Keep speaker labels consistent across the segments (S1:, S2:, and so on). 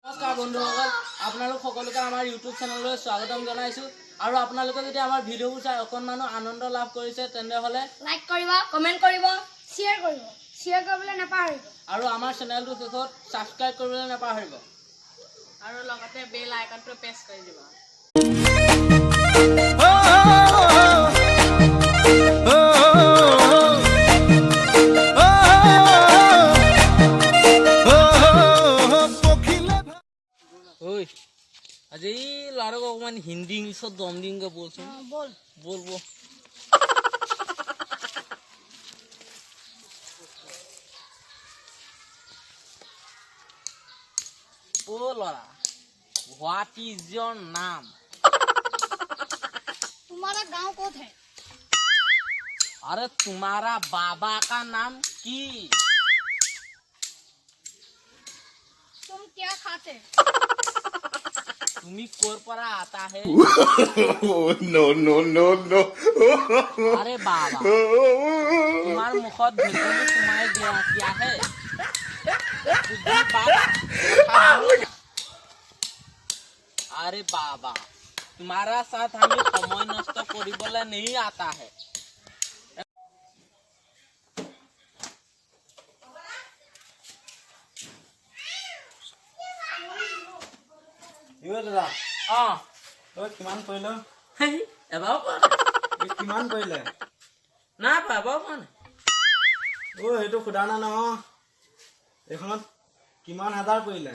S1: নমস্কাৰ বন্ধুসকল, আপোনালোক সকলোকে আমাৰ ইউটিউব চেনেললৈ স্বাগতম জনাইছো। আৰু আপোনালোকে যদি আমাৰ ভিডিঅ'বোৰ চাই অকণমানো আনন্দ লাভ কৰিছে তেন্তে
S2: লাইক কৰিব, কমেন্ট কৰিব, শ্বেয়াৰ কৰিব। শ্বেয়াৰ কৰিবলৈ নাপাহৰিব।
S1: আৰু আমাৰ চেনেলটো শেষত সাবস্ক্ৰাইব কৰিবলৈ নাপাহৰিব।
S3: আৰু লগতে বেল আইকনটো প্ৰেছ কৰি দিব।
S1: আজি ল'ৰাক অকণমান হিন্দী ইংলিছত দম দিমগৈ বলচোন।
S2: বল
S1: বল বল ओ लड़ा, व्हाट इज योर नाम?
S2: तुम्हारा गांव कौन है?
S1: अरे तुम्हारा बाबा का नाम की?
S2: तुम क्या खाते?
S1: तुम्ही कोर पर आता है?
S4: No, no, no, no.
S1: अरे बाबा, तुम्हारे मुखत भेटने तुम्हारे दिया क्या है? अरे बाबा, तुम्हारा साथ हमें समय नष्ट करिबले नहीं आता है।
S5: यो दादा किमान পৰিলে
S1: এবাও কোৱা
S5: কিমান পৰিলে
S1: না পাবাও কোৱা
S5: সেইটো খুদা না নহয় এইখনত কিমান হাজাৰ পৰিলে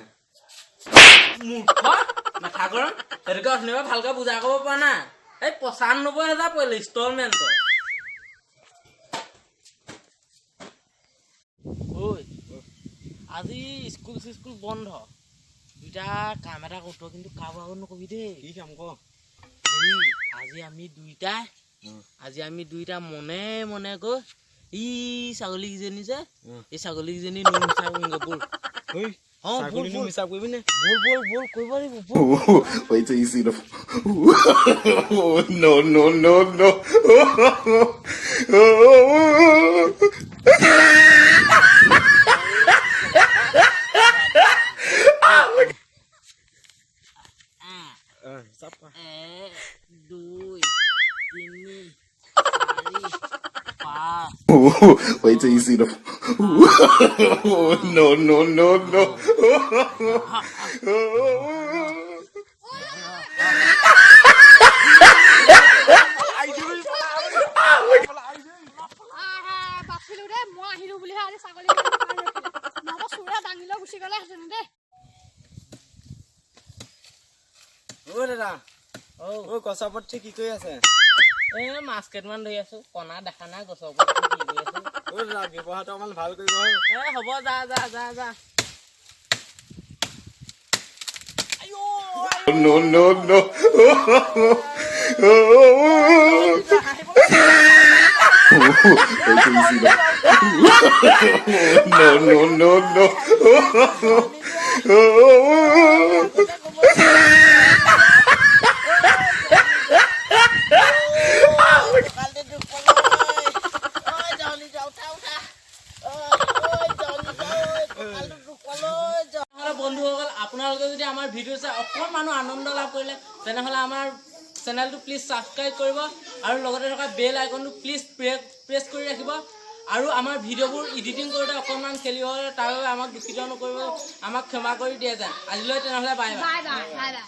S1: মাথা গৰম সেইটোকে অথনিবা ভালকে বুজা ক'ব পৰা নাই। এই ৯৫,০০০ পৰিলে ইনষ্টলমেণ্টত। ঐ আজি স্কুল বন্ধ, দুইটা কাম এটা কৰোঁ, কিন্তু কাৰোবাৰ নকবি দেই।
S5: কি কাম ক
S1: আজি আমি দুইটা মনে মনে গৈ ই ছাগলীকেইজনী যে এই ছাগলীকেইজনী নুন চাবগৈ বল।
S5: হিচাপ কৰিবি নে
S1: বল কৰিব লাগিব।
S4: Wait till you see the. No, no, no, no.
S5: হিচাপ কৰ
S1: 1 2 3 4 5
S4: Wait till you see the. No, no, no, no.
S2: বাচিলো দে, মই আহিলো বুলিহে আজি ছাগলী নহ'ব চোৰে দাঙিলৈ গুচি গ'লে হেঁতেন দে।
S5: দাদা গছৰ ওপৰত কি কৰি আছে
S1: এই মাছ কেইটামান ধৰি আছো, কণা দেখা নাই গছৰ ওপৰত কি কৰি আছো।
S5: দাদা ব্যৱহাৰটো অকমান ভাল কৰিব
S1: হ'ব যা যা যা যা।
S4: No, no, no. Wait till you see the. No, no, no, no.
S1: বন্ধুসকল, আপোনালোকে যদি আমাৰ ভিডিঅ' চাই অকণমানো আনন্দ লাভ কৰিলে তেনেহ'লে আমাৰ চেনেলটো প্লিজ ছাবস্ক্ৰাইব কৰিব আৰু লগতে থকা বেল আইকনটো প্লিজ প্ৰেছ কৰি ৰাখিব। আৰু আমাৰ ভিডিঅ'বোৰ এডিটিং কৰোঁতে অকণমান খেলিব হ'লে তাৰ বাবে আমাক দুখিত নকৰিব, আমাক ক্ষমা কৰি দিয়া যায়। আজিলৈ তেনেহ'লে bye bye.
S2: Bye bye bye bye.